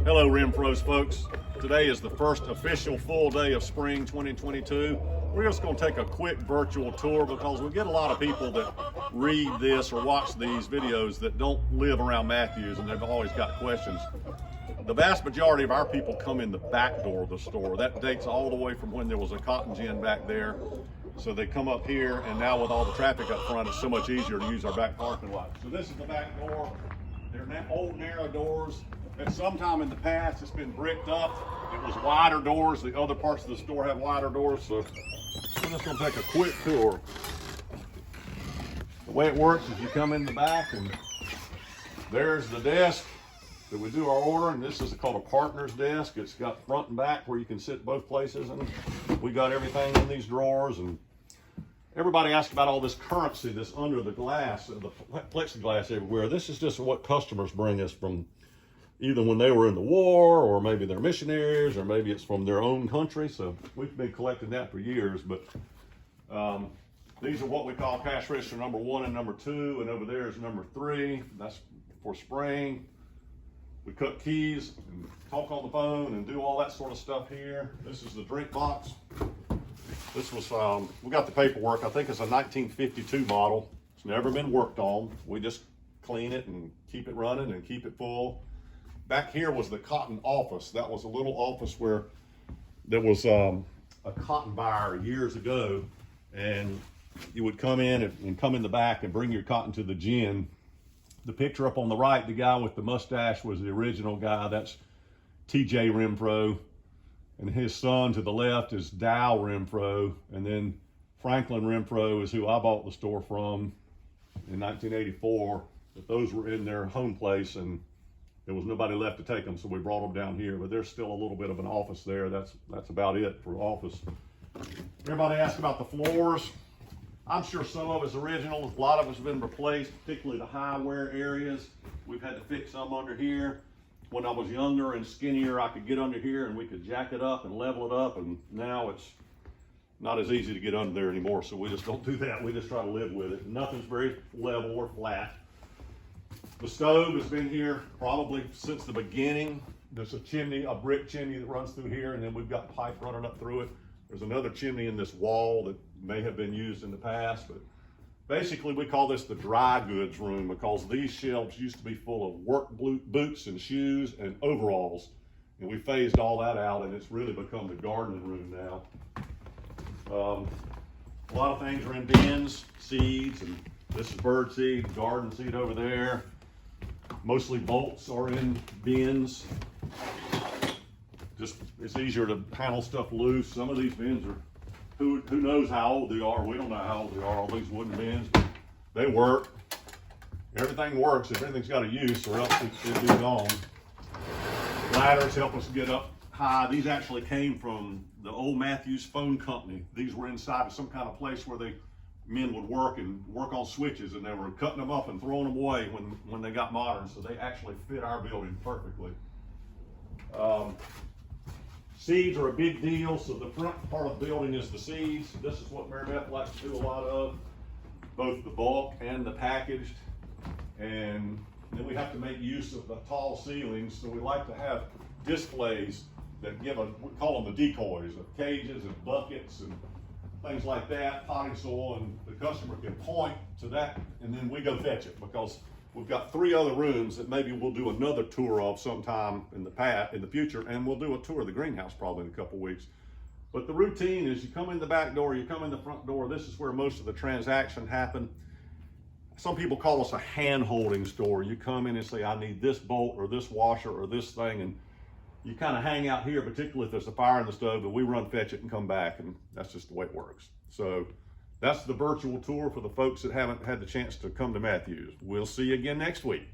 Hello Renfrow's folks. Today is the first official full day of spring 2022. We're just going to take a quick virtual tour because we get a lot of people that read this or watch these videos that don't live around Matthews, and they've always got questions. The vast majority of our people come in the back door of the store. That dates all the way from when there was a cotton gin back there. So they come up here, and now with all the traffic up front, it's so much easier to use our back parking lot. So this is the back door. They're old narrow doors. At some time in the past, it's been bricked up. It was wider doors. The other parts of the store have wider doors. So we're just gonna take a quick tour. The way it works is you come in the back, and there's the desk that we do our order, and this is called a partner's desk. It's got front and back where you can sit both places, and we got everything in these drawers. And everybody asks about all this currency that's under the glass, the plexiglass everywhere. This is just what customers bring us from either when they were in the war, or maybe they're missionaries, or maybe it's from their own country. So we've been collecting that for years. But these are what we call cash register number 1 and number 2, and over there is number 3. That's for spring. We cut keys and talk on the phone and do all that sort of stuff here. This is the drink box. This was, we got the paperwork. I think it's a 1952 model. It's never been worked on. We just clean it and keep it running and keep it full. Back here was the cotton office. That was a little office where there was a cotton buyer years ago, and you would come in and come in the back and bring your cotton to the gin. The picture up on the right, the guy with the mustache was the original guy. That's TJ Renfrow. And his son to the left is Dow Renfrow. And then Franklin Renfrow is who I bought the store from in 1984. But those were in their home place, and there was nobody left to take them, so we brought them down here. But there's still a little bit of an office there. That's about it for office. Everybody asks about the floors. I'm sure some of it's original. A lot of it's been replaced, particularly the high wear areas. We've had to fix some under here. When I was younger and skinnier, I could get under here and we could jack it up and level it up. And now it's not as easy to get under there anymore, so we just don't do that. We just try to live with it. Nothing's very level or flat. The stove has been here probably since the beginning. There's a chimney, a brick chimney that runs through here, and then we've got pipe running up through it. There's another chimney in this wall that may have been used in the past, but basically we call this the dry goods room because these shelves used to be full of work boots and shoes and overalls, and we phased all that out, and it's really become the gardening room now. A lot of things are in bins, seeds, and this is bird seed, garden seed over there. Mostly bolts are in bins. Just, it's easier to handle stuff loose. Some of these bins are, who knows how old they are. We don't know how old they are, all these wooden bins, but they work. Everything works if everything's got a use, or else it'd be gone. Ladders help us get up high. These actually came from the old Matthews phone company. These were inside of some kind of place where men would work on switches, and they were cutting them up and throwing them away when they got modern. So they actually fit our building perfectly. Seeds are a big deal, so the front part of the building is the seeds. This is what Mary Beth likes to do a lot of, both the bulk and the packaged. And then we have to make use of the tall ceilings, so we like to have displays that give we call them the decoys, of cages and buckets and things like that, potting soil, and the customer can point to that, and then we go fetch it, because we've got 3 other rooms that maybe we'll do another tour of sometime in the future, and we'll do a tour of the greenhouse probably in a couple weeks. But the routine is you come in the back door, you come in the front door. This is where most of the transaction happen. Some people call us a hand-holding store. You come in and say, I need this bolt or this washer or this thing, and you kind of hang out here, particularly if there's a fire in the stove, and we run fetch it and come back, and that's just the way it works. So that's the virtual tour for the folks that haven't had the chance to come to Matthews. We'll see you again next week.